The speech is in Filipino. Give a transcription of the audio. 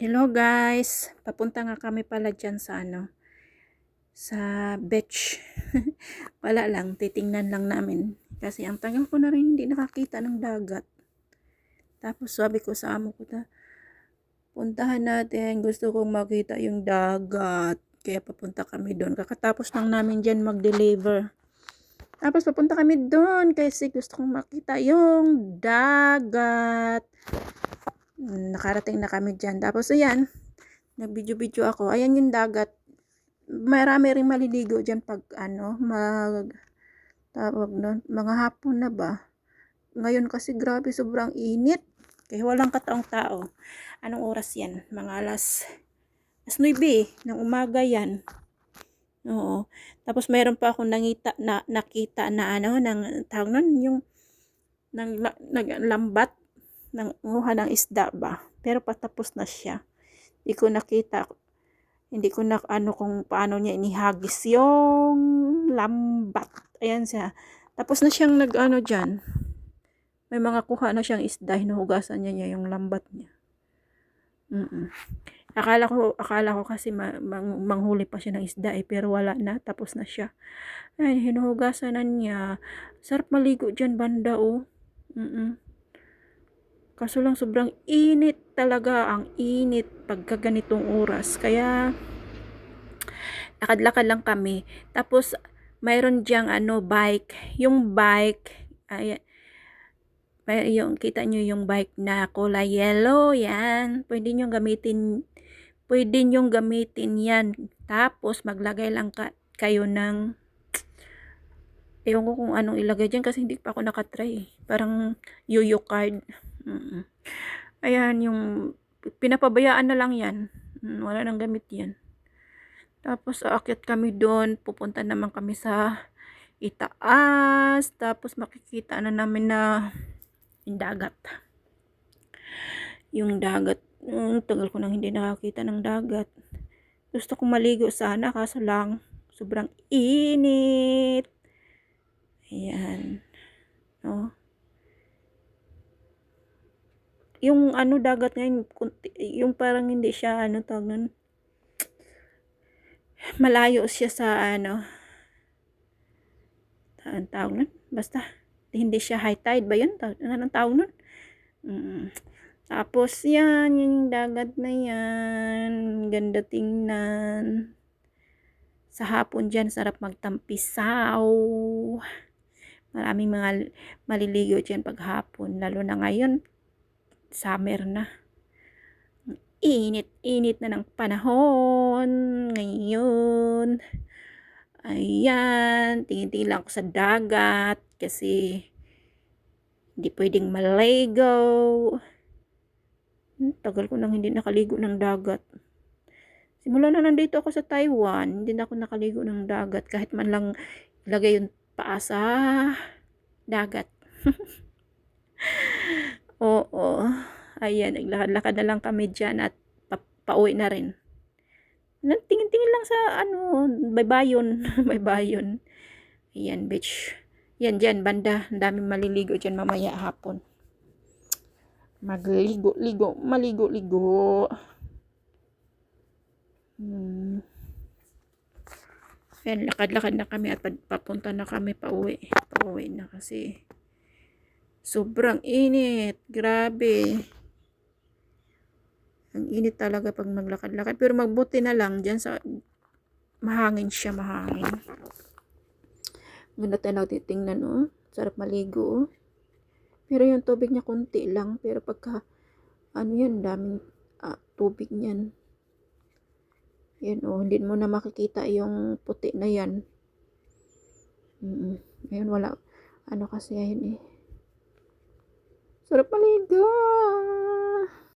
Hello guys, papunta nga kami pala dyan sa sa beach. Wala lang, titingnan lang namin. Kasi ang tagal ko na rin hindi nakakita ng dagat. Tapos sabi ko sa amo ko puntahan natin, gusto kong makita yung dagat. Kaya papunta kami doon. Kakatapos lang namin dyan mag-deliver. Tapos papunta kami doon kasi gusto kong makita yung dagat. Nakarating na kami dyan. Tapos ayan, nag-video ako. Ayan yung dagat. Marami ring maliligo dyan pag tawag nun, mga hapon na ba. Ngayon kasi grabe sobrang init. Kaya walang kataong tao. Anong oras yan? Mga alas 9 ng umaga yan. Oo. Tapos mayroon pa akong nakita na ng tawag nun, yung naglambat ng nguha ng isda ba. Pero patapos na siya. Hindi ko na kung paano niya inihagis yung lambat. Ayan siya. Tapos na siyang dyan. May mga kuha na siyang isda. Hinuhugasan niya yung lambat niya. Akala ko kasi manghuli pa siya ng isda pero wala na. Tapos na siya. Ay, hinuhugasan na niya. Sarap maligo dyan banda Kaso lang sobrang init talaga, ang init pagka ganitong oras. Kaya lakad-lakad lang kami. Tapos mayroon diyang bike. Yung bike ay yung kita nyo yung bike na kulay yellow, yan. Pwede nyo gamitin yan. Tapos maglagay lang kayo ng ewan ko kung anong ilagay dyan kasi hindi pa ako nakatry. Parang yoyo card. Ayan, yung pinapabayaan na lang yan. Wala nang gamit yan. Tapos aakyat kami doon. Pupunta naman kami sa itaas. Tapos makikita na namin na yung dagat. Yung dagat. Tagal ko nang hindi nakakita ng dagat. Gusto kong maligo sana kaso lang sobrang init. Ayan. Oh. Yung dagat ngayon, yung parang hindi siya tawag nun, malayo siya sa tawag nun, basta hindi siya high tide ba yun? Anong tawag nun? Tapos yan, yung dagat na yan, ganda tingnan. Sa hapon dyan, sarap magtampisaw. Maraming mga maliligo dyan pag hapon, lalo na ngayon summer na. Init na ng panahon ngayon. Ayan, tingin-tingin lang ako sa dagat kasi hindi pwedeng maligo. Tagal ko nang hindi nakaligo ng dagat. Simula na nandito ako sa Taiwan, hindi na ako nakaligo ng dagat kahit man lang ilagay yung paa sa dagat. Oo. Ayan, naglakad-lakad na lang kami dyan at pauwi na rin. Tingin-tingin lang sa baybayon. Baybayon. Ayan, beach. Yan dyan, banda. Ang daming maliligo dyan mamaya hapon. Magligo-ligo. Maligo-ligo. Ayan, lakad-lakad na kami at papunta na kami pauwi. Pauwi na kasi sobrang init. Grabe. Ang init talaga pag maglakad-lakad. Pero magbuti na lang dyan sa mahangin siya, mahangin. Ganda tayo titingnan, sarap maligo, Pero yung tubig niya konti lang. Pero pagka, yan, daming tubig niyan. Yan, hindi mo na makikita yung puti na yan. Ayun, wala. Kasi, ayun Sarap maligo.